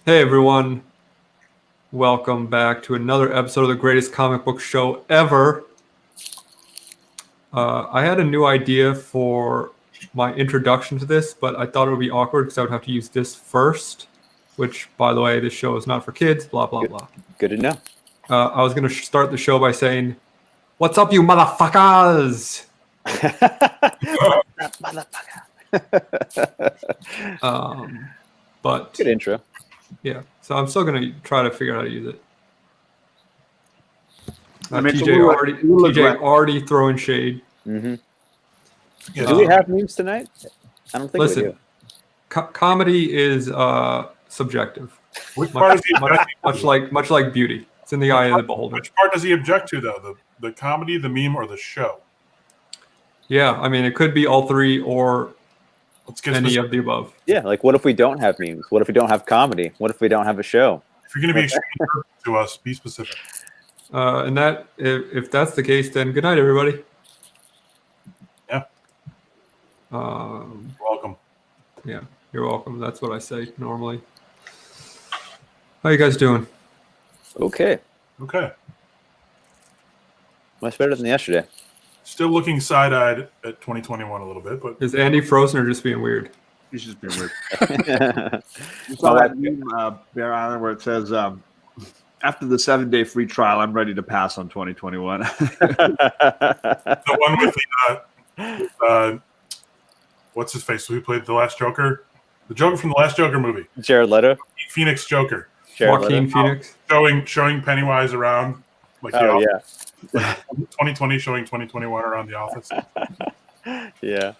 Hey everyone, welcome back to another episode of the greatest comic book show ever. I had a new idea for my introduction to this, but I thought it would be awkward because I would have to use this first, which, by the way, this show is not for kids, blah, blah, blah. Good to know. I was going to start the show by saying, "What's up, you motherfuckers?" But Good intro. yeah, so I'm still going to try to figure out how to use it. TJ already throwing shade. Mm-hmm. Yeah, Do we have memes tonight? I don't think we Listen, do. comedy is subjective, Which part does he object much like beauty. It's in the eye of the beholder. Which part does he object to, though? The comedy, the meme, or the show? Yeah, I mean, it could be all three or Let's get any specific. of the above. Yeah, like what if we don't have memes? What if we don't have comedy? What if we don't have a show? If you're going to be extremely perfect to us, be specific. And that, if that's the case, then good night, everybody. Yeah. Welcome. Yeah, you're welcome. That's what I say normally. How you guys doing? Okay, Okay. much better than yesterday. Still looking side-eyed at 2021 a little bit, but Is Andy frozen or just being weird? He's just being weird. You saw that meme, Bear Island, where it says, after the 7-day free trial, I'm ready to pass on 2021. the one with what's his face? Who played the last Joker? The Joker from the last Joker movie. Jared Leto. Phoenix Joker. Jared Joaquin Leto. Phoenix. Showing Pennywise around. Like Oh the yeah, 2020 showing 2021 around the office. yeah.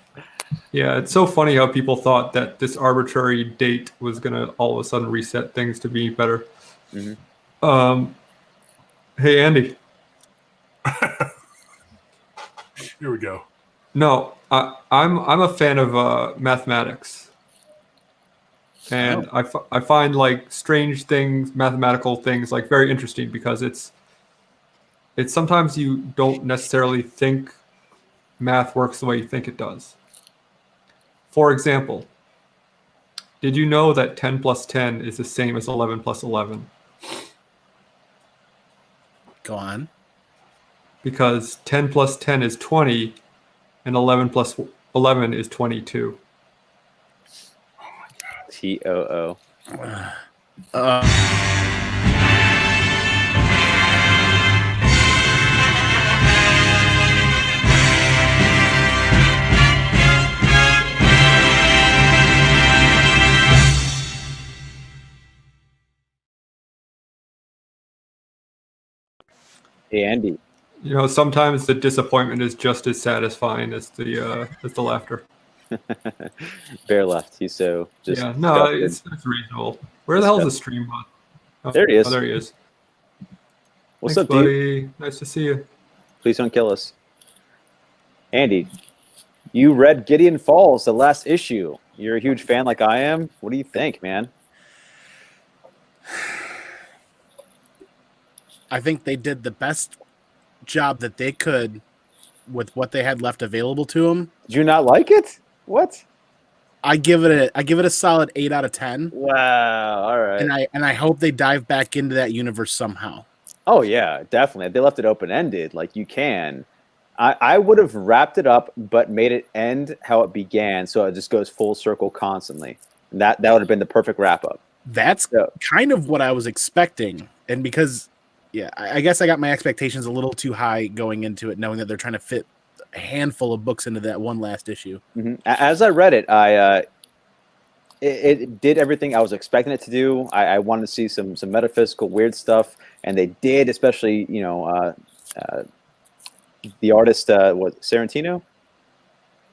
Yeah, it's so funny how people thought that this arbitrary date was gonna all of a sudden reset things to be better. Mhm. Hey Andy. Here we go. No, I'm a fan of mathematics, and I find like strange things, mathematical things, like very interesting because it's sometimes you don't necessarily think math works the way you think it does. For example, did you know that 10 plus 10 is the same as 11 plus 11? Go on. Because 10 plus 10 is 20, and 11 plus 11 is 22. TOO. Hey Andy. You know, sometimes the disappointment is just as satisfying as the laughter. Bear left. He's so just. Yeah, no, disgusted. it's reasonable. Where the hell is the stream bot? Oh, There he is. Oh, there he is. What's Thanks, up, dude? buddy? Nice to see you. Please don't kill us. Andy, you read Gideon Falls, the last issue. You're a huge fan like I am. What do you think, man? I think they did the best job that they could with what they had left available to them. Did you not like it? What? I give it a solid 8 out of 10. Wow. All right. And I hope they dive back into that universe somehow. Oh yeah, definitely. They left it open ended. Like you can. I would have wrapped it up, but made it end how it began, so it just goes full circle constantly. And that would have been the perfect wrap up. That's So- kind of what I was expecting. And because, yeah, I guess I got my expectations a little too high going into it, knowing that they're trying to fit a handful of books into that one last issue. Mhm. As I read it, it did everything I was expecting it to do. I wanted to see some metaphysical weird stuff, and they did, especially the artist was Sorrentino.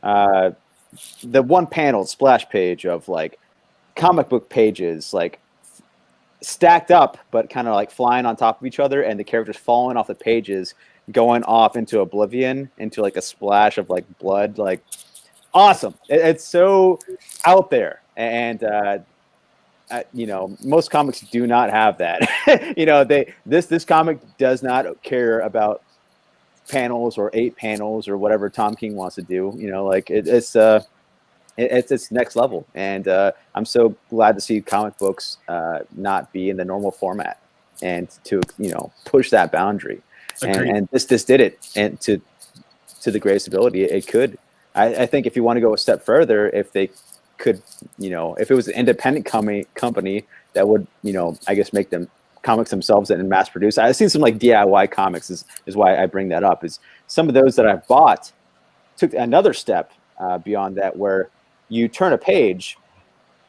The one panel splash page of like comic book pages, like stacked up, but kind of like flying on top of each other, and the characters falling off the pages, going off into oblivion, into like a splash of like blood, like awesome. It's so out there, and most comics do not have that. This comic does not care about panels or 8 panels or whatever Tom King wants to do. It's it's next level, and I'm so glad to see comic books not be in the normal format, and to push that boundary. And this did it, and to the greatest ability it could. I think if you want to go a step further, if they could, if it was an independent company that would, I guess make them comics themselves and mass produce. I've seen some like DIY comics is why I bring that up. Is some of those that I've bought took another step beyond that, where you turn a page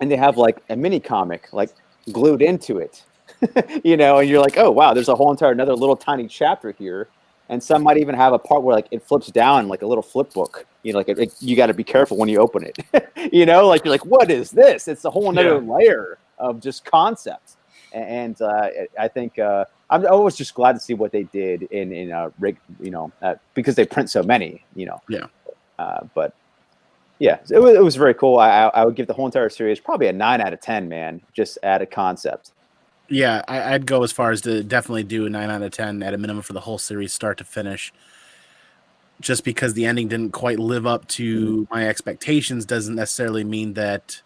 and they have like a mini comic like glued into it, and you're like, oh wow, there's a whole entire another little tiny chapter here. And some might even have a part where like it flips down like a little flip book. Like you got to be careful when you open it. Like you're like, what is this? It's a whole another layer of just concepts. And I think I'm always just glad to see what they did in rig, because they print so many. Yeah. But yeah, it was very cool. I would give the whole entire series probably a 9 out of 10. Man, just at a concept. Yeah, I'd go as far as to definitely do a 9 out of 10 at a minimum for the whole series, start to finish. Just because the ending didn't quite live up to my expectations doesn't necessarily mean that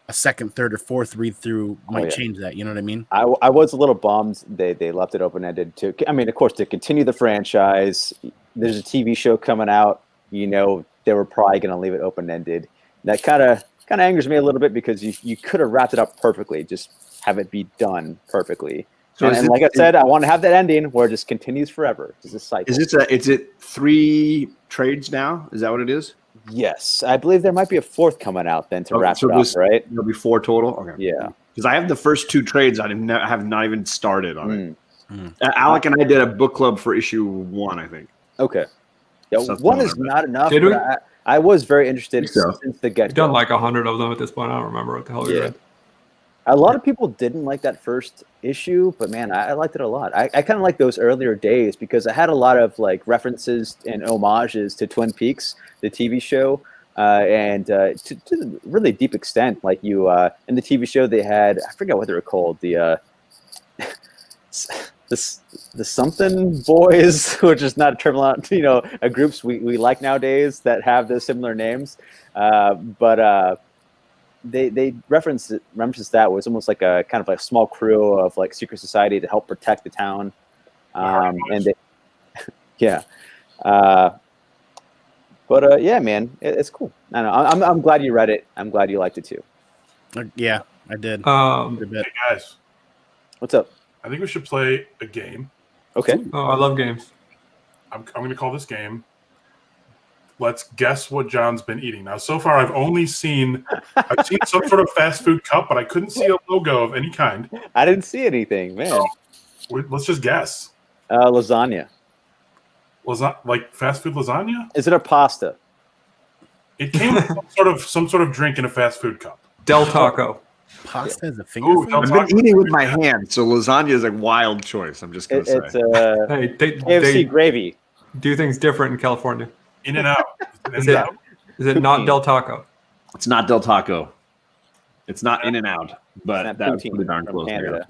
a second, third, or fourth read through might change that. You know what I mean? I was a little bummed they left it open ended too. I mean, of course, to continue the franchise, there's a TV show coming out. They were probably going to leave it open ended. That kind of angers me a little bit, because you could have wrapped it up perfectly. Just have it be done perfectly. So and like I said, I want to have that ending where it just continues forever. It's a cycle. Is it 3 trades now? Is that what it is? Yes, I believe there might be a 4th coming out then to wrap it up, right? There'll be 4 total. Okay. Yeah. Because I have the first 2 trades. I have not even started on it. Alec and I did a book club for issue 1, I think. Okay. Yeah, So 1 is not enough. Did we? But I was very interested since the get-go. We've done like 100 of them at this point. I don't remember what the hell we read. A lot of people didn't like that first issue, but man, I liked it a lot. I kind of like those earlier days, because it had a lot of like references and homages to Twin Peaks, the TV show, and to a really deep extent. Like in the TV show, they had, I forget what they were called, the something boys, which is not a term, a groups we like nowadays that have those similar names, but. They referenced that was almost like a kind of like a small crew of like secret society to help protect the town, and yeah, but yeah, man, it's cool. I don't know. I'm glad you read it. I'm glad you liked it too. Yeah, I did. Hey guys, what's up? I think we should play a game. Okay. Oh, I love games. I'm going to call this game. Let's guess what John's been eating. Now, so far, I've seen some sort of fast food cup, but I couldn't see a logo of any kind. I didn't see anything, man. So, let's just guess. Lasagna. Like fast food lasagna? Is it a pasta? It came with some sort of drink in a fast food cup. Del Taco. Pasta is a finger Ooh, food? Del I've Taco. been eating with my hand, so lasagna is a wild choice. I'm just going to It's say. Hey, KFC they gravy. do things different in California. In and out. Is it not Del Taco? It's not Del Taco. It's not In and Out, but Not that was poutine pretty darn from close. Canada.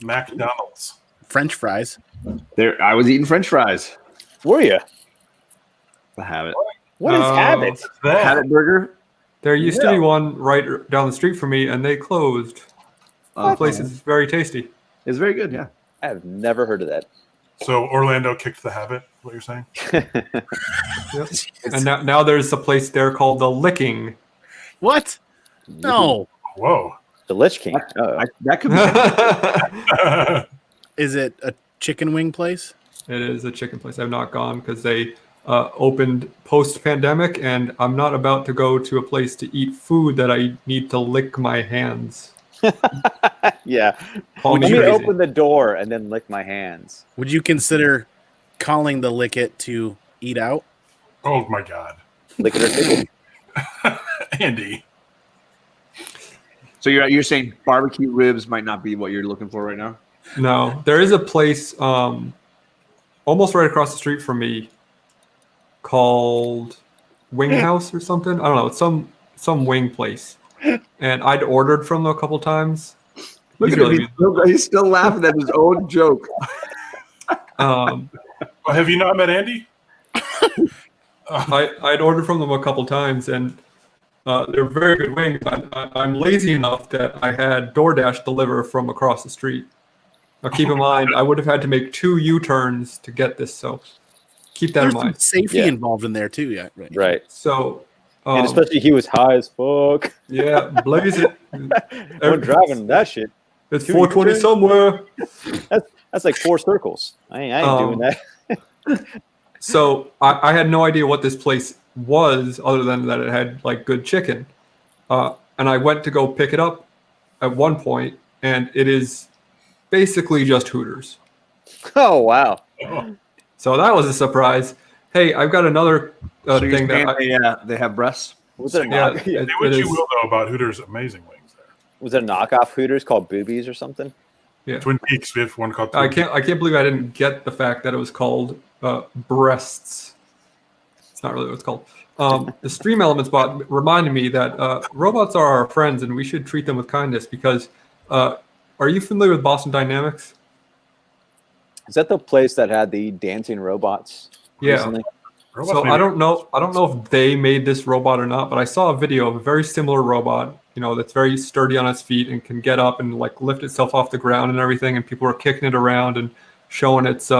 McDonald's. French fries. I was eating French fries. Were you? I have it. What is habit? That. Habit Burger. There used to be one right down the street from me, and they closed. The place is very tasty. It's very good, yeah. I have never heard of that. So Orlando kicked the habit, is what you're saying? Yep. And now there's a place there called The Licking. What? No. Whoa. The Lich King. That could be. Is it a chicken wing place? It is a chicken place. I've not gone because they opened post-pandemic, and I'm not about to go to a place to eat food that I need to lick my hands. Yeah. Call Let me me crazy. open the door and then lick my hands. Would you consider calling the lick it to eat out? Oh my God. Lick it or tickle. Andy. So you're saying barbecue ribs might not be what you're looking for right now? No, there is a place almost right across the street from me called Wing House or something. I don't know. It's some wing place. And I'd ordered from them a couple times. Look at him. He's still laughing at his own joke. Well, have you not met Andy? I'd ordered from them a couple times, and they're very good wings. I'm lazy enough that I had DoorDash deliver from across the street. Now, keep in mind, I would have had to make 2 U-turns to get this, so keep that There's in some mind. safety Yeah. involved in there too. Yeah, right. Right. So, And especially he was high as fuck. yeah, blaze it. I'm driving that shit. It's 2 420 U-turns? somewhere. That's like 4 circles. I ain't doing that. So I had no idea what this place was, other than that it had like good chicken. And I went to go pick it up at one point, and it is basically just Hooters. Oh wow. Oh, So that was a surprise. Hey, I've got another So you're thing that saying they have breasts? Was it a yeah, knock? it- say it what you is- will though about Hooters' amazing wings there. Was it a knockoff Hooters called Boobies or something? yeah. Twin Peaks, we have one called. I Twin can't believe I didn't get the fact that it was called breasts. It's not really what it's called. The Stream Elements bot reminded me that robots are our friends and we should treat them with kindness because are you familiar with Boston Dynamics? Is that the place that had the dancing robots? Yeah. recently? Robots So may I be- don't know if they made this robot or not, but I saw a video of a very similar robot, that's very sturdy on its feet and can get up and like lift itself off the ground and everything, and people are kicking it around and showing its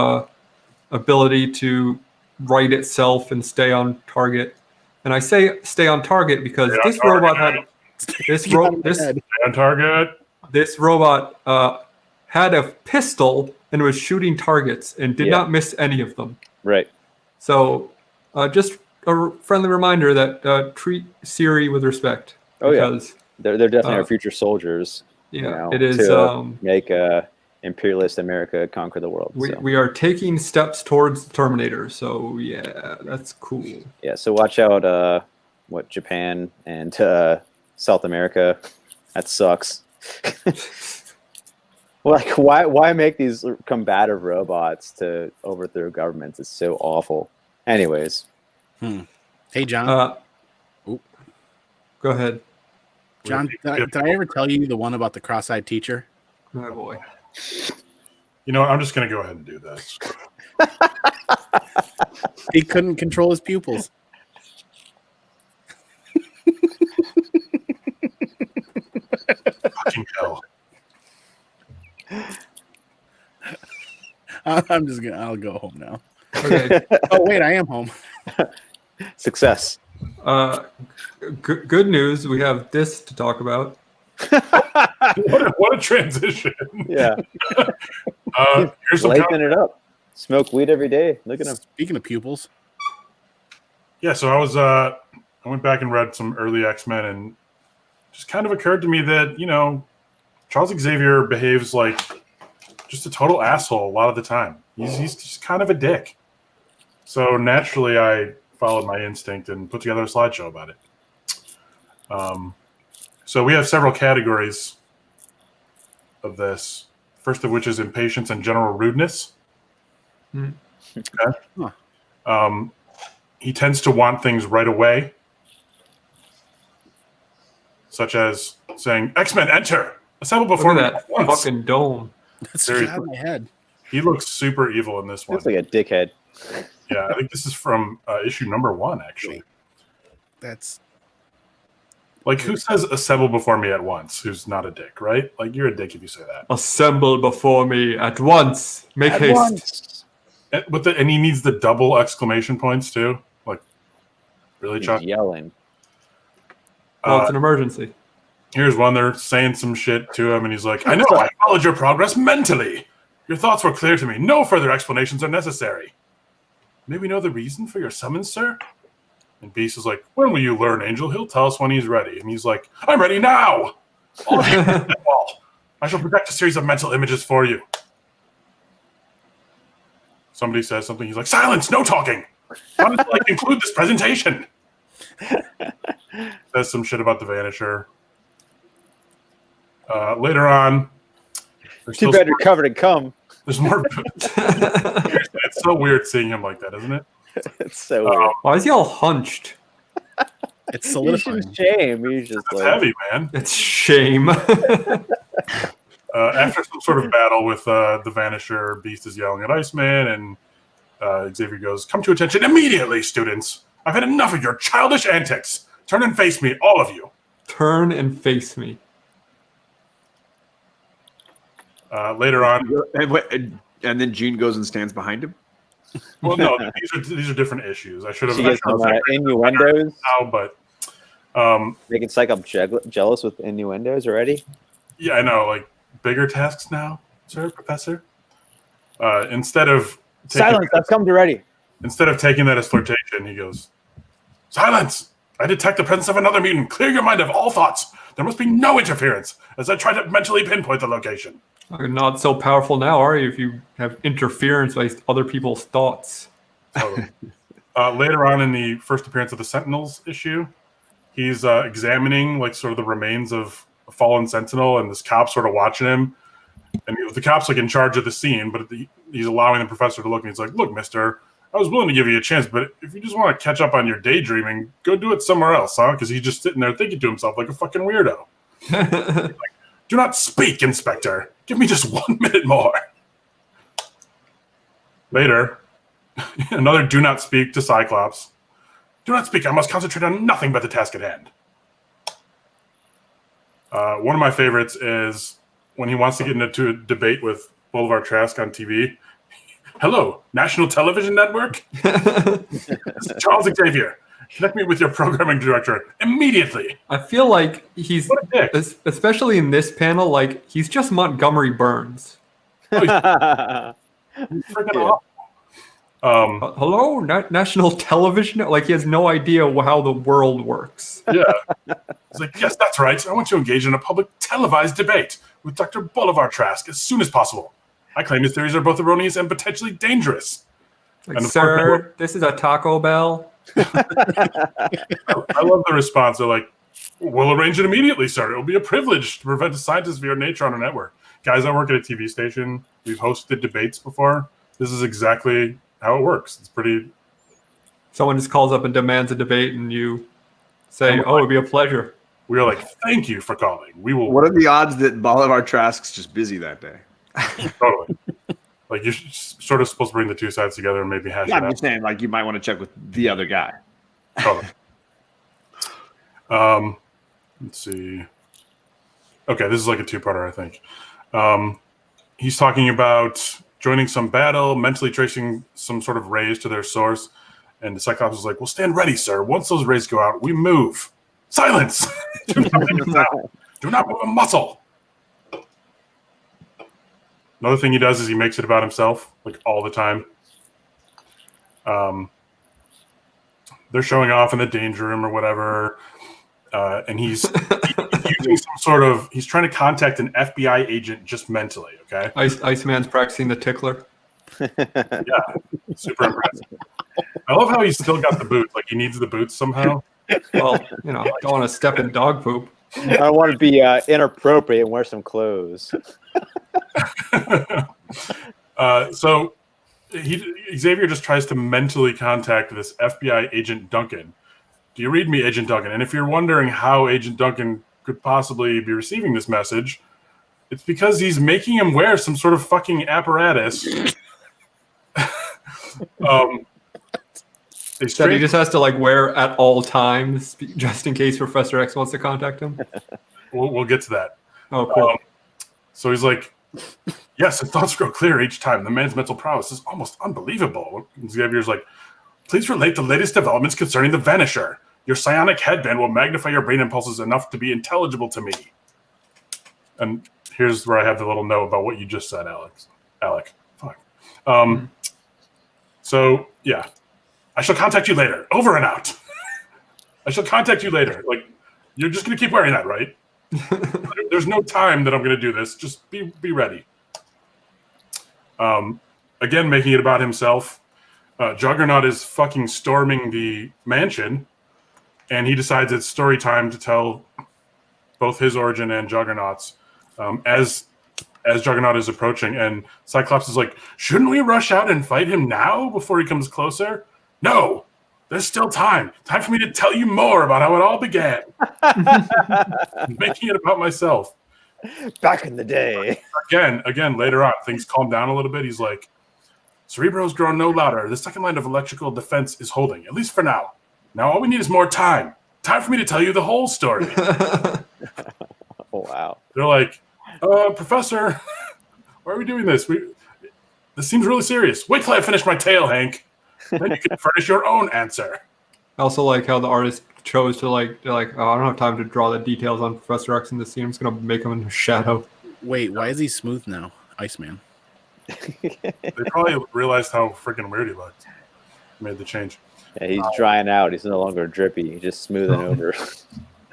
ability to right itself and stay on target. And I say stay on target because Stay on this robot had target. this On target. this robot had a pistol and was shooting targets and did Yeah. not miss any of them. Right. So just a friendly reminder that treat Siri with respect. Oh, yeah. Because, They're definitely Uh, our future soldiers. yeah, it is. to make imperialist America conquer the world. We, so. we are taking steps towards the Terminator. So yeah, that's cool. Yeah, so watch out Japan and South America. That sucks. Like why make these combative robots to overthrow governments? It's so awful. Anyways, Hey, John. Go ahead. John, did I ever tell you the one about the cross-eyed teacher? My boy. You know what? I'm just going to go ahead and do this. He couldn't control his pupils. Fucking hell. I'm just gonna. I'll go home now. Okay. Oh wait, I am home. success. Good news. We have this to talk about. What a transition. Yeah, Here's some lighting it up. Smoke weed every day. Look at him. Speaking of pupils, Yeah, so I went back and read some early X-Men, and just kind of occurred to me that, Charles Xavier behaves like just a total asshole a lot of the time. He's just kind of a dick. So naturally, I followed my instinct and put together a slideshow about it. So we have several categories of this. First of which is impatience and general rudeness. Hmm. Okay. He tends to want things right away, such as saying, "X-Men, enter! Assemble Look before at me that at once." fucking dome. that's Seriously. out of my head. He looks super evil in this one. Looks like a dickhead. Yeah, I think this is from issue number 1, actually. That's Like, who says "assemble before me at once"? Who's not a dick, right? Like, you're a dick if you say that. Assemble before me at once. Make At haste. once. And he needs the double exclamation points too. Like, really, He's Chuck? yelling. Well, it's an emergency. Here's one. They're saying some shit to him, and he's like, "I know. I followed your progress mentally. Your thoughts were clear to me. No further explanations are necessary. May we know the reason for your summons, sir?" And Beast is like, "When will you learn, Angel? He'll tell us when he's ready." And he's like, "I'm ready now. All hands to the wall. I shall project a series of mental images for you." Somebody says something. He's like, "Silence! No talking. How did I conclude this presentation?" Says some shit about the Vanisher. Later on, there's Too still bad you're covered in cum. there's more. It's so weird seeing him like that, isn't it? It's so weird. Why is he all hunched? it's He's solidifying. just shame. He's just It's like heavy, man. It's shame. After some sort of battle with the Vanisher, Beast is yelling at Iceman, and Xavier goes, "Come to attention immediately, students. I've had enough of your childish antics. Turn and face me, all of you. Turn and face me. Later on, And then Jean goes and stands behind him. well, no, these are different issues. I should have. She gets some innuendos. Now, but Making Psych up jealous with innuendos already. yeah, I know. Like bigger tasks now, sir, Professor. Instead of Silence! I've come to ready. taking that as flirtation, he goes, "Silence! I detect the presence of another mutant. Clear your mind of all thoughts. There must be no interference as I try to mentally pinpoint the location." You're not so powerful now, are you? If you have interference with other people's thoughts. Totally. Later on in the first appearance of the Sentinels issue, he's examining like sort of the remains of a fallen Sentinel, and this cop sort of watching him. And the cop's like in charge of the scene, but he's allowing the professor to look, and he's like, "Look, mister, I was willing to give you a chance, but if you just want to catch up on your daydreaming, go do it somewhere else, huh?" Because he's just sitting there thinking to himself like a fucking weirdo. "Do not speak, Inspector. Give me just 1 minute more." Later, another do not speak to Cyclops. "Do not speak. I must concentrate on nothing but the task at hand." One of my favorites is when he wants to get into a debate with Bolivar Trask on TV. "Hello, National Television Network? This is Charles Xavier. Connect me with your programming director immediately." I feel like he's, What a dick. especially in this panel, like he's just Montgomery Burns. Freaking Yeah. awful. Hello, national television. Like he has no idea how the world works. Yeah. It's like, "Yes, that's right. I want to engage in a public televised debate with Dr. Bolivar Trask as soon as possible. I claim his theories are both erroneous and potentially dangerous." Like, And of sir, this is a Taco Bell. I love the response. They're like, "We'll arrange it immediately, sir. It will be a privilege to prevent a scientist of your nature on a network." Guys, I work at a TV station. We've hosted debates before. This is exactly how it works. It's pretty. Someone just calls up and demands a debate, and you say, "Oh, it'd be a pleasure." We are like, "Thank you for calling. We will." What are the odds that Bolivar Trask's just busy that day? Totally. Like you're sort of supposed to bring the two sides together and maybe hash Yeah, it I'm out. just saying, like, you might want to check with the other guy. Totally. Let's see. Okay, this is like a two-parter, I think. He's talking about joining some battle, mentally tracing some sort of rays to their source, and the Cyclops is like, "Well, stand ready, sir. Once those rays go out, we move. Silence! Do not make a sound. Do not move a muscle." Another thing he does is he makes it about himself, like all the time. They're showing off in the danger room or whatever, and he's using some sort of. He's trying to contact an FBI agent just mentally. Okay, Iceman's practicing the tickler. super impressive. I love how he's still got the boots. Like he needs the boots somehow. Well, don't want to step in dog poop. I don't want to be inappropriate and wear some clothes. So Xavier just tries to mentally contact this FBI agent Duncan. "Do you read me, Agent Duncan?" And if you're wondering how Agent Duncan could possibly be receiving this message, it's because he's making him wear some sort of fucking apparatus. That he just has to like wear at all times, just in case Professor X wants to contact him. We'll get to that. Oh, cool. So he's like, "Yes, his thoughts grow clear each time. The man's mental prowess is almost unbelievable." And Xavier's like, "Please relate the latest developments concerning the Vanisher. Your psionic headband will magnify your brain impulses enough to be intelligible to me." And here's where I have the little note about what you just said, Alec. Fuck. So, yeah. "I shall contact you later. Over and out." I shall contact you later. Like, you're just going to keep wearing that, right? There's no time that I'm going to do this. Just be ready. Again, making it about himself. Juggernaut is fucking storming the mansion, and he decides it's story time to tell both his origin and Juggernaut's as Juggernaut is approaching. And Cyclops is like, "Shouldn't we rush out and fight him now before he comes closer?" "No, there's still time. Time for me to tell you more about how it all began." Making it about myself. Back in the day. Again, later on, things calm down a little bit. He's like, "Cerebro's grown no louder. The second line of electrical defense is holding, at least for now. Now all we need is more time. time for me to tell you the whole story. Oh, wow. They're like, Professor, why are we doing this? This seems really serious. Wait till I finish my tale, Hank. Then you can furnish your own answer. I also like how the artist chose to they're like, oh, I don't have time to draw the details on Professor X in this scene. I'm just gonna make him in a shadow. Wait, why is he smooth now? Iceman. They probably realized how freaking weird he looked. Made the change. Yeah, he's drying out. He's no longer drippy. He's just smoothing over.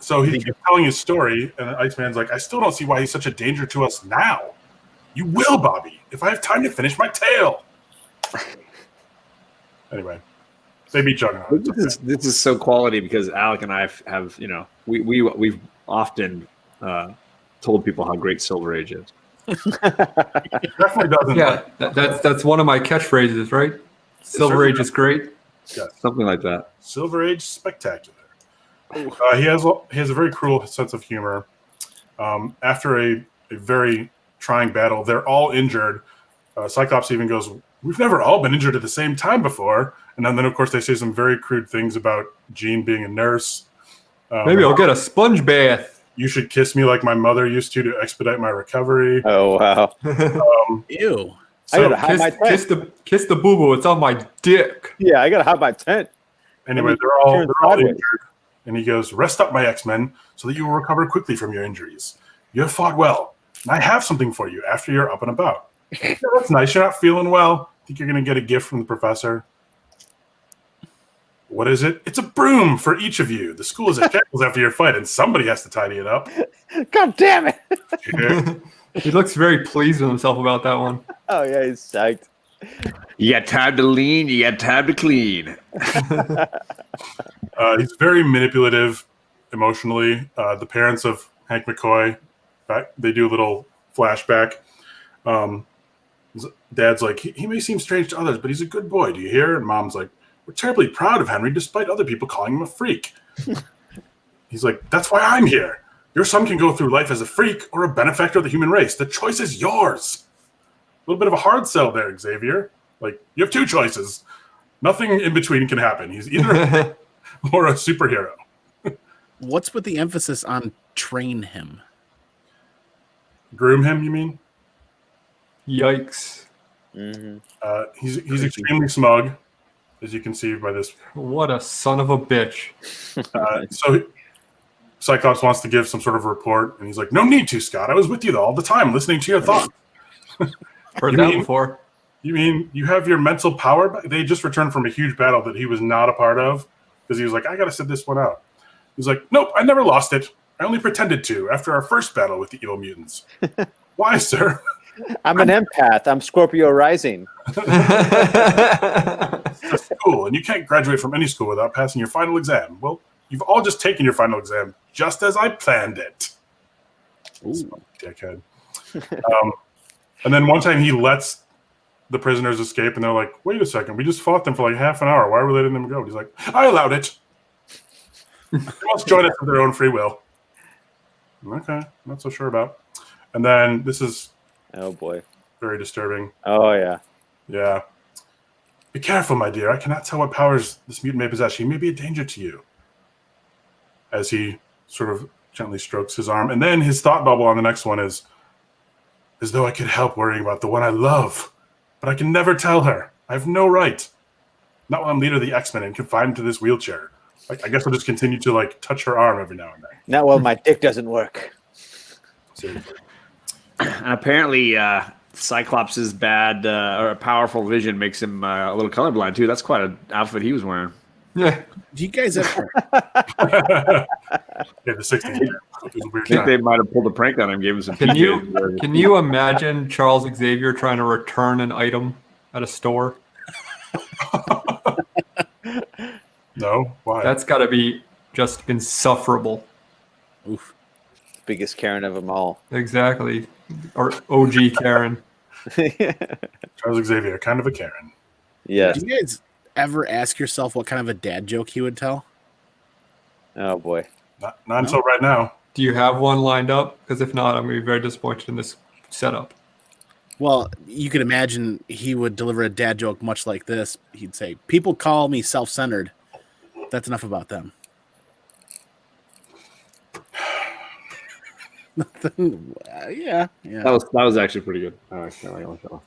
So he keeps telling his story, and Iceman's like, I still don't see why he's such a danger to us now. You will, Bobby, if I have time to finish my tale. Anyway, they beat Juggernaut. This is so quality because Alec and I have we've often told people how great Silver Age is. Definitely doesn't. Yeah, that's one of my catchphrases, right? Silver Age is great. Yes. Something like that. Silver Age spectacular. He has a very cruel sense of humor. After a very trying battle, they're all injured. Cyclops even goes, "We've never all been injured at the same time before." And then of course, they say some very crude things about Jean being a nurse. Maybe I'll get a sponge bath. You should kiss me like my mother used to expedite my recovery. Oh, wow. Ew. I gotta hide my tent. Kiss the boo boo. It's on my dick. Yeah, I gotta hide my tent. Anyway, Turn they're all sideways. injured. And he goes, "Rest up, my X-Men, so that you will recover quickly from your injuries. You have fought well, and I have something for you after you're up and about." Yeah, that's nice. You're not feeling well. Think you're going to get a gift from the professor? What is it? It's a broom for each of you. The school is at shambles after your fight, and somebody has to tidy it up. God damn it. Yeah. He looks very pleased with himself about that one. Oh, yeah, he's psyched. You got time to lean, you got time to clean. He's very manipulative emotionally. The parents of Hank McCoy, they do a little flashback. Dad's like, he may seem strange to others, but he's a good boy. Do you hear? And Mom's like, we're terribly proud of Henry, despite other people calling him a freak. He's like, that's why I'm here. Your son can go through life as a freak or a benefactor of the human race. The choice is yours. A little bit of a hard sell there, Xavier. Like, you have two choices. Nothing in between can happen. He's either or a superhero. What's with the emphasis on train him? Groom him, you mean? Yikes. Mm-hmm. He's extremely smug, as you can see by this. What a son of a bitch. So Cyclops wants to give some sort of report, and he's like, no need to, Scott. I was with you all the time, listening to your thoughts. Heard You that mean- before. You mean you have your mental power back? They just returned from a huge battle that he was not a part of because he was like, I got to sit this one out. He's like, nope, I never lost it. I only pretended to after our first battle with the evil mutants. Why, sir? I'm an empath. I'm Scorpio rising. It's school, and you can't graduate from any school without passing your final exam. Well, you've all just taken your final exam just as I planned it. Ooh. Dickhead. And then one time he lets the prisoners escape, and they're like, wait a second, we just fought them for like half an hour. Why are we letting them go? He's like, I allowed it. They must join us of their own free will. Okay, not so sure about. And then this is Oh, boy. very disturbing. Oh, yeah. Yeah. Be careful, my dear. I cannot tell what powers this mutant may possess. She may be a danger to you. As he sort of gently strokes his arm. And then his thought bubble on the next one is, as though I could help worrying about the one I love. But I can never tell her. I have no right. Not while I'm leader of the X-Men and confined to this wheelchair. I guess I'll just continue to like touch her arm every now and then. Not well, my dick doesn't work. Seriously. And apparently, Cyclops' bad or powerful vision makes him a little colorblind too. That's quite an outfit he was wearing. Yeah. Do you guys ever? Yeah, the 60s. It was a weird I think time. they might have pulled a prank on him, gave him some. Can PJs. Can you imagine Charles Xavier trying to return an item at a store? No? Why? That's got to be just insufferable. Oof. Biggest Karen of them all. Exactly. Or OG Karen. Charles Xavier, kind of a Karen. Yes. Do you guys ever ask yourself what kind of a dad joke he would tell? Oh, boy. Not until right now. Do you have one lined up? Because if not, I'm going to be very disappointed in this setup. Well, you could imagine he would deliver a dad joke much like this. He'd say, people call me self-centered. That's enough about them. Yeah. That was actually pretty good. I like that one.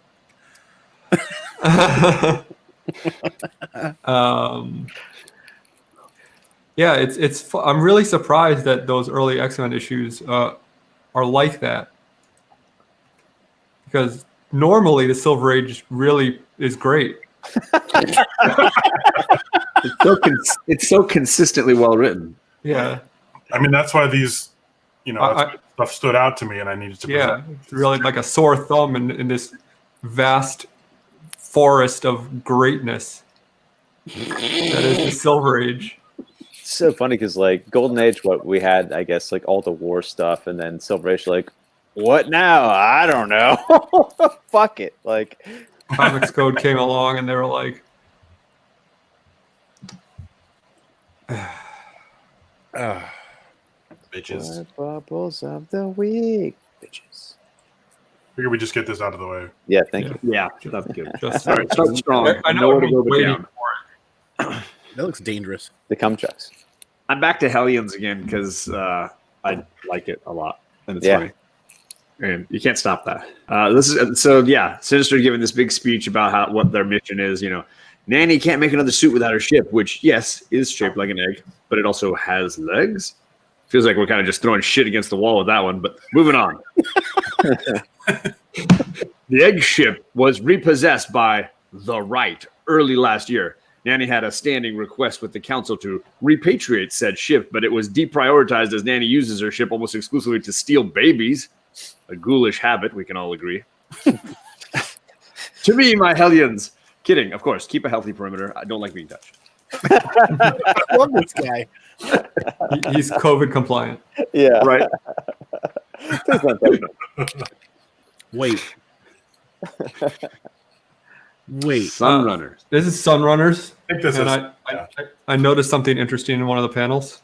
Yeah, I'm really surprised that those early X-Men issues are like that, because normally the Silver Age really is great. It's so consistently well written. Yeah, I mean, that's why these, I- that's why stuff stood out to me, and I needed to. yeah, present. it's really like a sore thumb in this vast forest of greatness that is the Silver Age. It's so funny because like Golden Age, what we had, I guess, like all the war stuff, and then Silver Age, like, what now? I don't know. Fuck it. Like, Comics Code came along and they were like, Bitches. bubbles of the week, bitches. Figure we just get this out of the way. Yeah, thank you. Yeah, that's good. just All right, start strong. I know where to go but waiting down. for it. That looks dangerous. The cum chucks. I'm back to Hellions again because I like it a lot, and it's Yeah. funny. And you can't stop that. This is so yeah. Sinister giving this big speech about what their mission is. Nanny can't make another suit without her ship, which yes is shaped like an egg, but it also has legs. Feels like we're kind of just throwing shit against the wall with that one. But moving on. The egg ship was repossessed by the Right early last year. Nanny had a standing request with the council to repatriate said ship, but it was deprioritized as Nanny uses her ship almost exclusively to steal babies. A ghoulish habit, we can all agree. To me, my Hellions. Kidding, of course. Keep a healthy perimeter. I don't like being touched. I love this guy. He's COVID compliant. Yeah. Right? Please don't touch me. Wait. Sunrunners. This is Sunrunners, I think this and is. I noticed something interesting in one of the panels.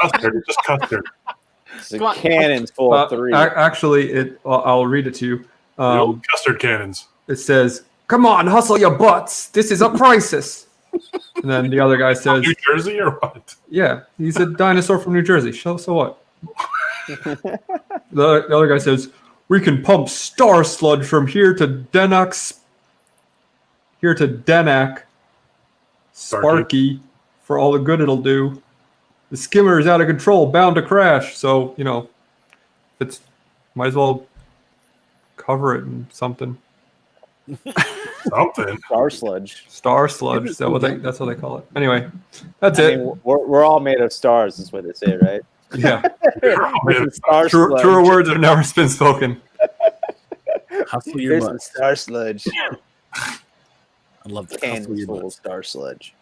Custard, just custard. The cannons full of three. Actually, I'll read it to you. The old custard cannons. It says, "Come on, hustle your butts. This is a crisis." And then the other guy says, New Jersey or what? "Yeah, he's a dinosaur from New Jersey. So what?" The other guy says, "We can pump star sludge from here to Denac, Sparky, for all the good it'll do. The skimmer is out of control, bound to crash. So it's might as well cover it in something. Something. Star sludge. Star sludge. Is that that's what they call it. Anyway, that's I it. mean, we're all made of stars, is what they say, right? Yeah, Star sludge. truer words have never been spoken. Hustle your Here's some butt. star sludge. I love that. Hustle Cannons your full of butt. star sludge.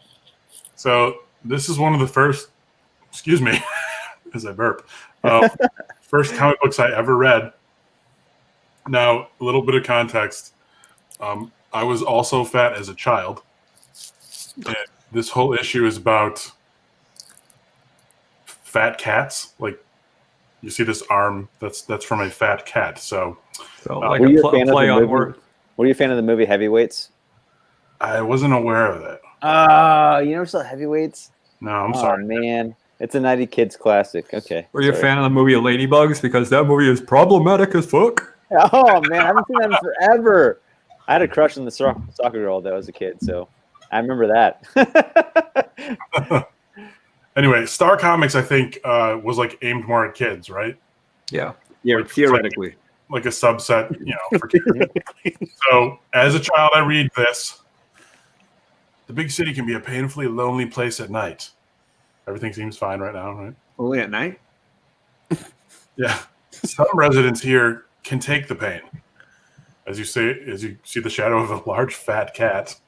So this is one of the first. Excuse me, as I burp. First comic books I ever read. Now, a little bit of context. I was also fat as a child. And this whole issue is about fat cats. Like, you see this arm that's from a fat cat. So Like Were you a a fan of play the on movie? words. Were you a fan of the movie Heavyweights? I wasn't aware of that. You never saw Heavyweights? No, I'm Oh, sorry. man. It's a 90 kids classic. Okay. Were you a sorry. fan of the movie Ladybugs? Because that movie is problematic as fuck. Oh, man. I haven't seen that in forever. I had a crush on the soccer girl that was a kid, so I remember that. Anyway, Star Comics, I think, was like aimed more at kids, right? Yeah. Yeah, theoretically. Like a subset, for kids. So, as a child, I read this. The big city can be a painfully lonely place at night. Everything seems fine right now, right? Only at night? Yeah. Some residents here can take the pain. As you see the shadow of a large fat cat.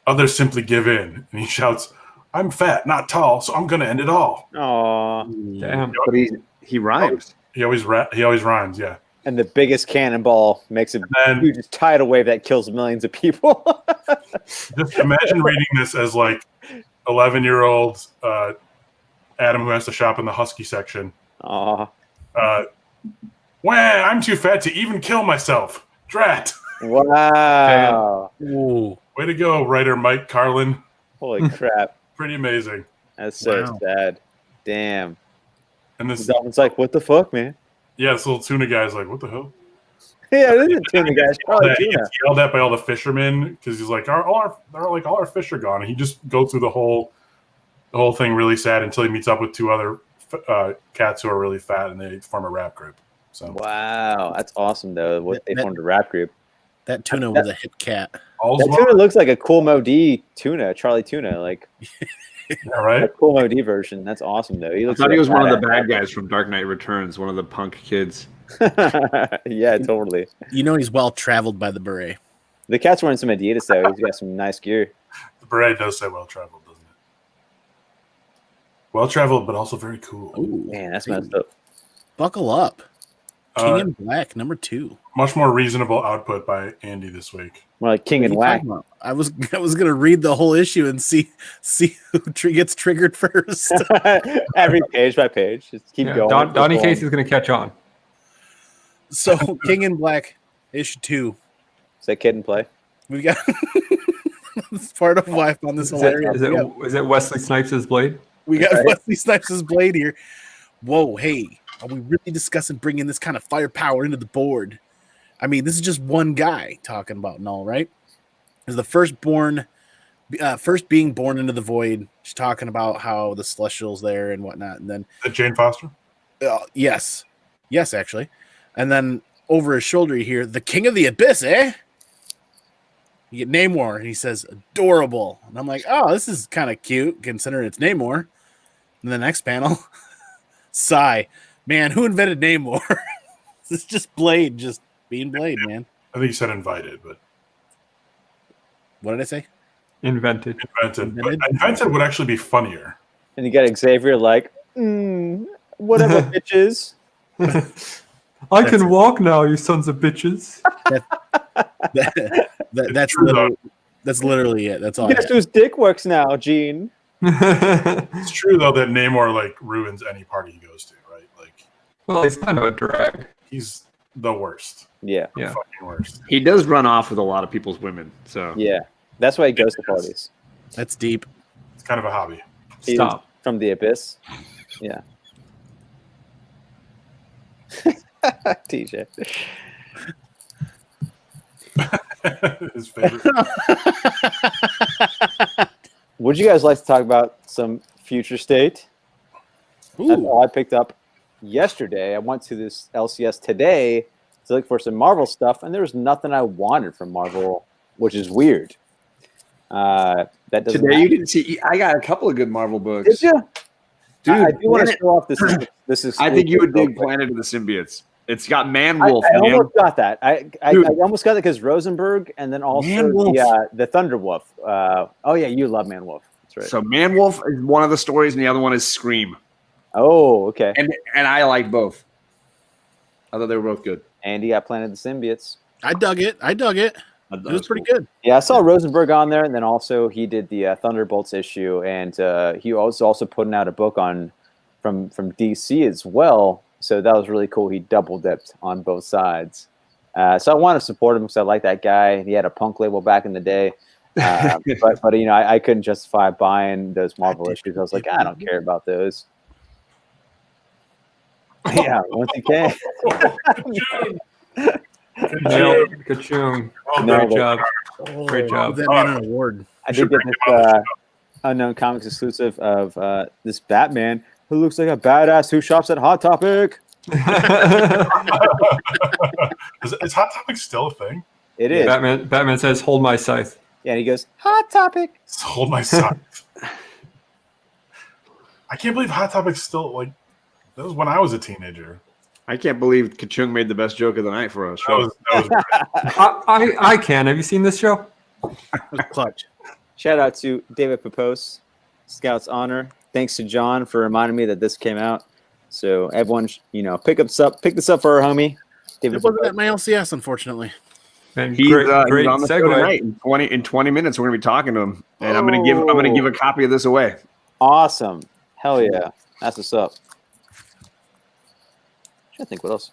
Others simply give in, and he shouts, "I'm fat, not tall, so I'm going to end it all." Aw. Damn. But he rhymes. He always rhymes, yeah. And the biggest cannonball makes a And huge tidal wave that kills millions of people. just imagine reading this as like 11-year-old Adam who has to shop in the Husky section. Aw. Wah, I'm too fat to even kill myself. Drat. Wow. Ooh. Way to go, writer Mike Carlin. Holy crap. Pretty amazing. That's so Wow. sad. Damn. And The this, dolphin's like, what the fuck, man? yeah, this little tuna guy's like, what the hell? Yeah, this is tuna, guys. Probably He tuna. gets yelled at by all the fishermen because he's like, all our fish are gone. And he just goes through the whole thing really sad until he meets up with two other cats who are really fat and they form a rap group. So Wow, that's awesome though. What they That- formed a rap group. That tuna was a hip cat. all's That well, tuna looks like a cool Mo-D tuna, Charlie Tuna, like yeah, a right? cool Mo-D version. That's awesome though. He I looks thought he like was a one of the badass. bad guys from Dark Knight Returns, one of the punk kids. Yeah, totally. You know he's well traveled by the beret. The cat's wearing some Adidas though. He's got some nice gear. The beret does say well traveled, doesn't it? Well traveled, but also very cool. Ooh, Man, that's messed up. buckle up. King Uh, in Black, number 2. much more reasonable output by Andy this week. More like King and What are Whack. you talking about? I was gonna read the whole issue and see who gets triggered first. Every page by page. Just keep Yeah, going. Donnie keep Case going. is going to catch on. So King in Black, issue 2. Is that kid in play? We got it's part of why I found this Is it, hilarious. is it Wesley Snipes' blade? We got Right. Wesley Snipes' blade here. Whoa, hey, are we really discussing bringing this kind of firepower into the board? I mean, this is just one guy talking about and all, right? Is the first being born into the void. She's talking about how the Celestials there and whatnot, and then Is that Jane Foster? yes, actually, and then over his shoulder you hear the King of the Abyss, eh? You get Namor, and he says adorable, and I'm like, oh, this is kind of cute considering it's Namor. And the next panel, sigh, man, who invented Namor? It's just Blade, just being Blade, man. I think you said invited, but What did I say? Invented. invented. But Invented? invented would actually be funnier. And you got Xavier like, whatever, bitches. I can walk now, you sons of bitches. That's true, though. literally it. That's all. I Guess have. whose dick works now, Gene? It's true though that Namor like ruins any party he goes to, right? Like Well, he's kind of a drag. he's the worst. Yeah, Yeah. Fucking worst. He does run off with a lot of people's women. So yeah. That's why he goes to parties. That's deep. It's kind of a hobby. He's Stop. from the abyss. Yeah. TJ. His favorite. Would you guys like to talk about some future state? That's Ooh, all I picked up yesterday. I went to this LCS today to look for some Marvel stuff, and there was nothing I wanted from Marvel, which is weird. That doesn't today you happen. didn't see. I got a couple of good Marvel books. Did you? Dude, I do want to Planet- show off this. This is. I think you would dig real quick. Planet of the Symbiotes. It's got Man I Wolf. man. almost got that. I Dude. almost got it because Rosenberg, and then also Man Wolf. the Thunder Wolf. Oh yeah, you love Man Wolf. That's right. So Man Wolf is one of the stories, and the other one is Scream. Oh, okay. And I like both. I thought they were both good. Andy got Planet of the Symbiotes. I dug it. I thought It was pretty good. Yeah, I saw Rosenberg on there, and then also he did the Thunderbolts issue, and he was also putting out a book on from DC as well. So that was really cool. He double dipped on both sides. So I want to support him because I like that guy. He had a punk label back in the day, but you know I couldn't justify buying those Marvel issues. I was like, I don't care about those. Yeah, once you can. Nailed it. Ka-choom. Oh, No, great but- job. Great job. Give that man an award. I did get this Unknown Comics exclusive of this Batman who looks like a badass who shops at Hot Topic. Is Hot Topic still a thing? It is. Batman says, "Hold my scythe." Yeah, and he goes, Hot Topic. Hold my side. I can't believe Hot Topic's still like. That was when I was a teenager. I can't believe Kachung made the best joke of the night for us. That was I can. Have you seen this show? It was clutch. Shout out to David Papos, Scout's Honor. Thanks to John for reminding me that this came out. So everyone, pick this up for our homie. David It wasn't Papos. at my LCS, unfortunately. And He's, great he's on the show segue. tonight. In 20 minutes, we're gonna be talking to him, and I'm gonna give a copy of this away. Awesome. Hell yeah. That's what's up. I think what else.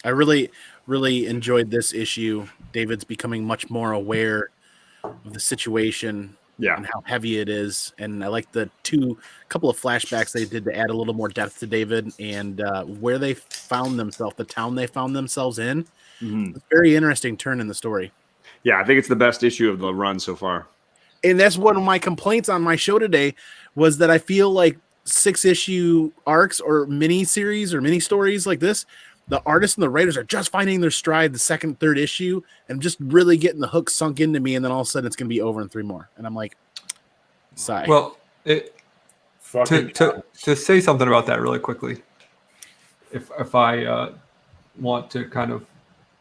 I really, really enjoyed this issue. David's becoming much more aware of the situation Yeah. and how heavy it is. And I like the couple of flashbacks they did to add a little more depth to David and where they found themselves, the town they found themselves in. Mhm. It's a very interesting turn in the story. Yeah, I think it's the best issue of the run so far. And that's one of my complaints on my show today was that I feel like 6-issue arcs or mini series or mini stories like this, the artists and the writers are just finding their stride the second, third issue and just really getting the hook sunk into me. And then all of a sudden it's going to be over in 3 more. And I'm like, sigh. Well, Fucking to say something about that really quickly, if I want to kind of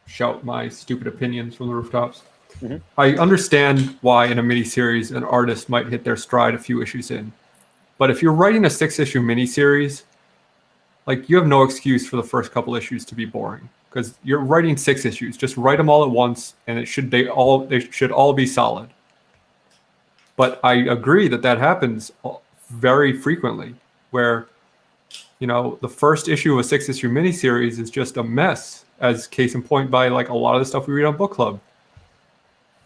shout my stupid opinions from the rooftops, Mhm. I understand why in a miniseries an artist might hit their stride a few issues in, but if you're writing a 6-issue miniseries, like you have no excuse for the first couple issues to be boring because you're writing 6 issues. Just write them all at once, and they should all be solid. But I agree that happens very frequently, where the first issue of a 6-issue miniseries is just a mess, as case in point by like a lot of the stuff we read on book club.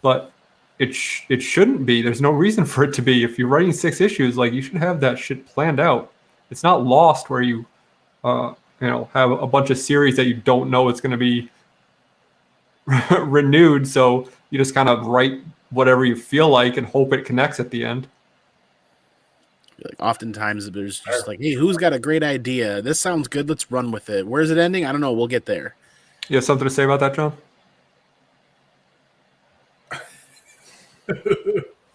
But it shouldn't be. There's no reason for it to be. If you're writing 6 issues, like you should have that shit planned out. It's not Lost where you have a bunch of series that you don't know it's going to be renewed, so you just kind of write whatever you feel like and hope it connects at the end. Like oftentimes there's just like, hey, who's got a great idea? This sounds good. Let's run with it. Where's it ending? I don't know. We'll get there. You have something to say about that, John?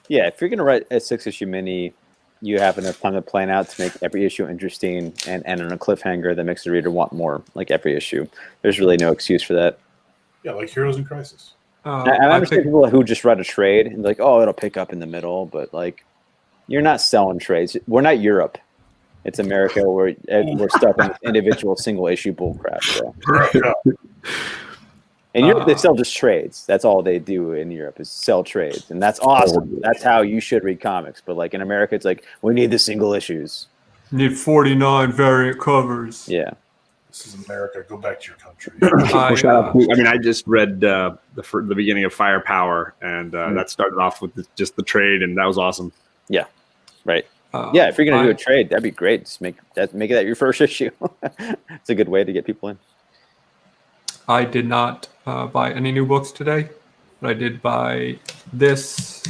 Yeah, if you're going to write a 6-issue mini, you have enough time to plan out to make every issue interesting and end on a cliffhanger that makes the reader want more, like every issue. There's really no excuse for that. Yeah, like Heroes in Crisis. I understand people who just write a trade and like, oh, it'll pick up in the middle, but like, you're not selling trades. We're not Europe. It's America. We're stuck in individual single issue bullcrap. So. In Europe, they sell just trades. That's all they do in Europe is sell trades, and that's awesome. That's how you should read comics. But like in America, it's like we need the single issues. Need 49 variant covers. Yeah. This is America. Go back to your country. I just read the beginning of Firepower, and that started off with just the trade, and that was awesome. Yeah. Right. Yeah. If you're gonna do a trade, that'd be great. Just make it that your first issue. It's a good way to get people in. I did not buy any new books today, but I did buy this,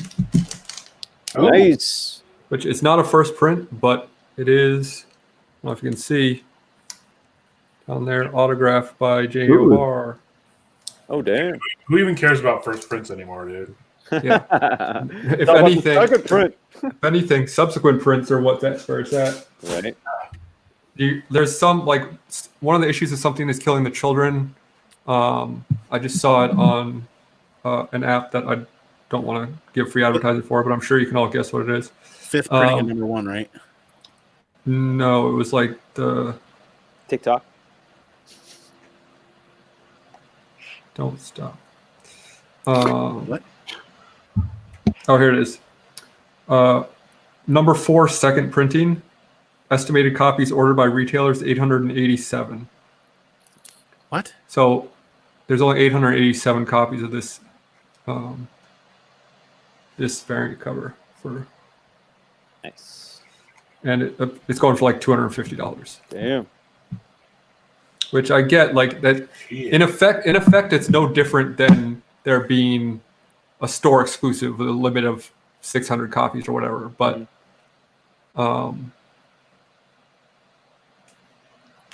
Nice. which is not a first print, but it is. I don't know if you can see down there, autographed by J.O. Ooh. Barr. Oh damn. Who even cares about first prints anymore, dude? Yeah. If If anything, subsequent prints are where it's at. Right. There's some like one of the issues is something that's killing the children. I just saw it on an app that I don't want to give free advertising for, but I'm sure you can all guess what it is. 5th printing of number 1, right? No, it was like the TikTok. Don't Stop. What? Oh, here it is. Number 4, second printing. Estimated copies ordered by retailers 887. What? So there's only 887 copies of this this variant cover Nice. and it's going for like $250, Damn. which I get. Like that in effect it's no different than there being a store exclusive with a limit of 600 copies or whatever, but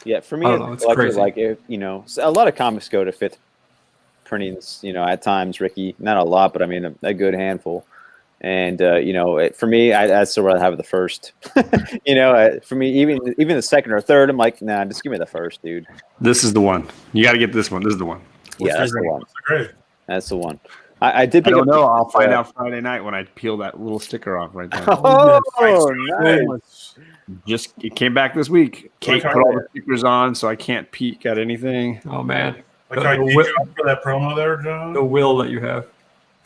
Yeah, for me, I don't know, it's crazy. like if, a lot of comics go to 5th printings. At times, Ricky, not a lot, but I mean a good handful. And for me, I'd still rather have the first. For me, even the second or third, I'm like, nah, just give me the first, dude. This is the one. You got to get this one. This is the one. Yeah, that's the one. Great. That's the one. I did. I Pick don't up know. I'll find out Friday night when I peel that little sticker off right there. Oh, nice. Just it came back this week. Kate put all the stickers on, so I can't peek at anything. Oh man, Like I geeked out for that promo there, John. the will that you have.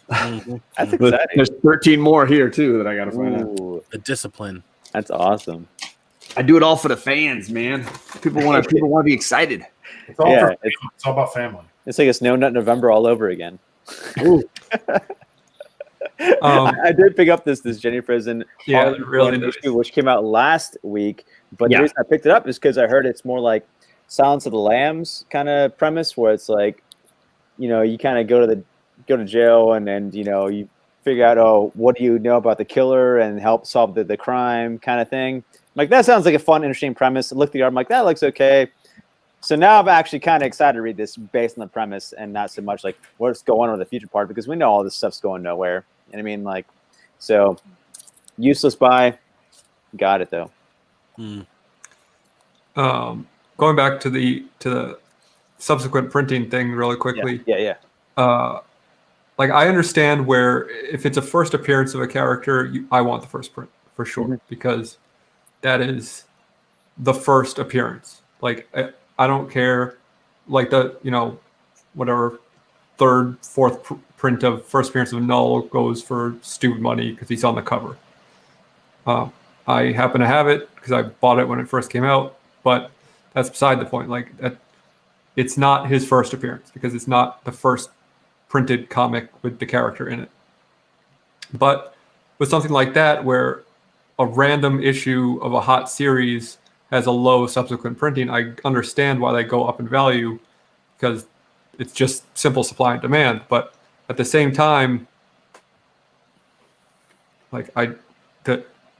That's exciting. There's 13 more here too that I got to find out. Ooh, The discipline. that's awesome. I do it all for the fans, man. People want to be excited. It's all, Yeah, for family. It's all about family. It's like it's No Nut November all over again. I did pick up this Jenny Prison Yeah, Harley really Quinn nice. issue, which came out last week. But Yeah. the reason I picked it up is because I heard it's more like Silence of the Lambs kind of premise, where it's like, you kind of go to jail and then you figure out, oh, what do you know about the killer and help solve the crime kind of thing. Like, that sounds like a fun, interesting premise. I looked at the art, I'm like, that looks okay. So now I'm actually kind of excited to read this based on the premise and not so much like what's going on with the future part, because we know all this stuff's going nowhere. And I mean, like, so useless buy. Got it though. Going back to the subsequent printing thing really quickly. Yeah. Like, I understand where if it's a first appearance of a character, I want the first print for sure, because that is the first appearance. Like, I don't care, like whatever third, fourth print of first appearance of Null goes for stupid money because he's on the cover. I happen to have it because I bought it when it first came out, but that's beside the point. Like, it's not his first appearance because it's not the first printed comic with the character in it. But with something like that, where a random issue of a hot series has a low subsequent printing, I understand why they go up in value, because it's just simple supply and demand. But at the same time, like,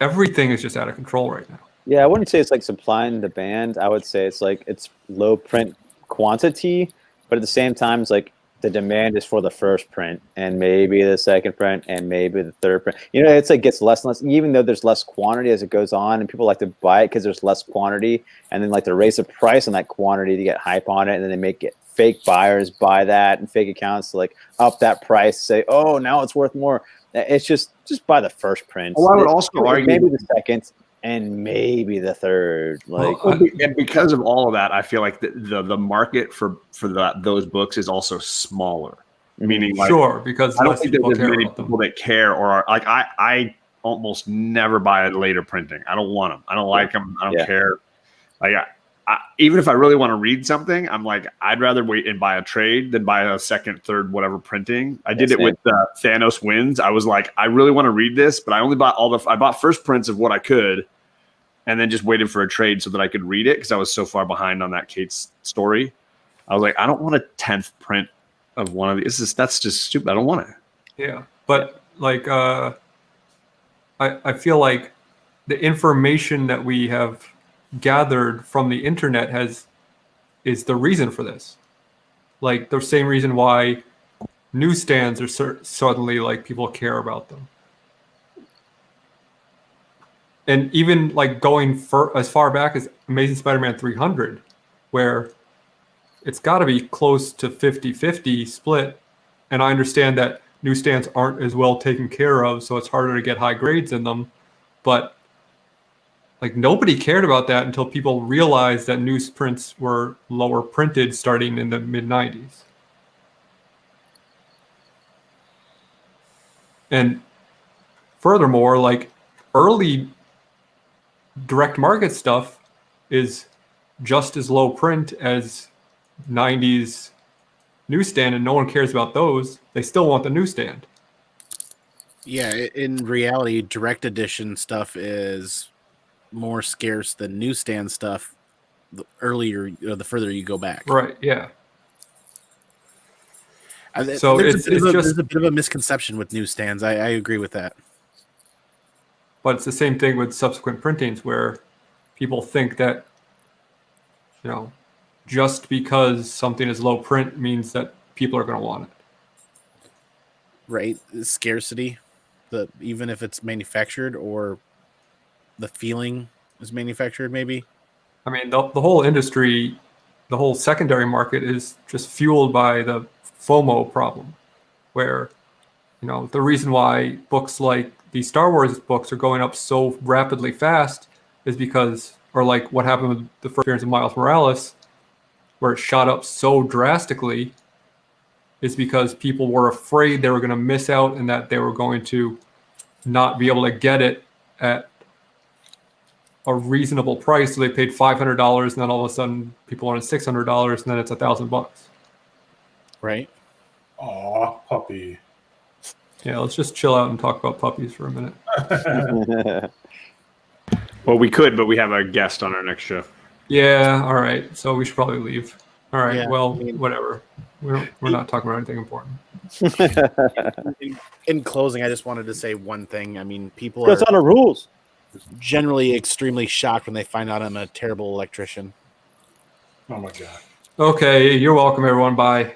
everything is just out of control right now. Yeah, I wouldn't say it's like supply and demand. I would say it's like it's low print quantity, but at the same time, it's like the demand is for the first print and maybe the second print and maybe the third print. It's like gets less and less, even though there's less quantity as it goes on, and people like to buy it because there's less quantity, and then like to raise the price on that quantity to get hype on it, and then they make it fake buyers buy that and fake accounts to like up that price, say, oh, now it's worth more. It's just buy the first print. Well, I would also argue maybe the second and maybe the third. Like, and because of all of that, I feel like the market for those books is also smaller. Meaning, like, Sure, because I don't less think people there's care many about them. people that care or are like I almost never buy a later printing. I don't want them. I don't like them. I don't care. Like, even if I really want to read something, I'm like, I'd rather wait and buy a trade than buy a second, third, whatever printing. I did it with Thanos Wins. I was like, I really want to read this, but I only bought I bought first prints of what I could, and then just waited for a trade so that I could read it because I was so far behind on that Kate's story. I was like, I don't want a 10th print of one of these. That's just stupid. I don't want it. Yeah, but like, I feel like the information that we have gathered from the internet is the reason for this. Like, the same reason why newsstands are suddenly like people care about them. And even like going as far back as Amazing Spider-Man 300, where it's got to be close to 50-50 split. And I understand that newsstands aren't as well taken care of, so it's harder to get high grades in them. But like, nobody cared about that until people realized that newsprints were lower printed starting in the mid-90s. And furthermore, like, early direct market stuff is just as low print as 90s newsstand, and no one cares about those. They still want the newsstand. Yeah, in reality, direct edition stuff is more scarce than newsstand stuff the earlier or the further you go back. Right, yeah. So there's a bit of a misconception with newsstands. I agree with that. But it's the same thing with subsequent printings, where people think that, just because something is low print means that people are going to want it. Right? Scarcity, even if it's manufactured or the feeling is manufactured, maybe. I mean, the whole industry, the whole secondary market is just fueled by the FOMO problem, where, the reason why books like the Star Wars books are going up so rapidly fast is because, or like what happened with the first appearance of Miles Morales, where it shot up so drastically, is because people were afraid they were going to miss out and that they were going to not be able to get it at a reasonable price. So they paid $500, and then all of a sudden people wanted $600, and then it's $1,000. Right. Aw, puppy. Yeah, let's just chill out and talk about puppies for a minute. Well, we could, but we have a guest on our next show. Yeah, all right. So we should probably leave. All right. Yeah, Well, I mean- whatever. We're not talking about anything important. In closing, I just wanted to say one thing. I mean, people That's are on the rules. generally extremely shocked when they find out I'm a terrible electrician. Oh my god. Okay, you're welcome, everyone. Bye.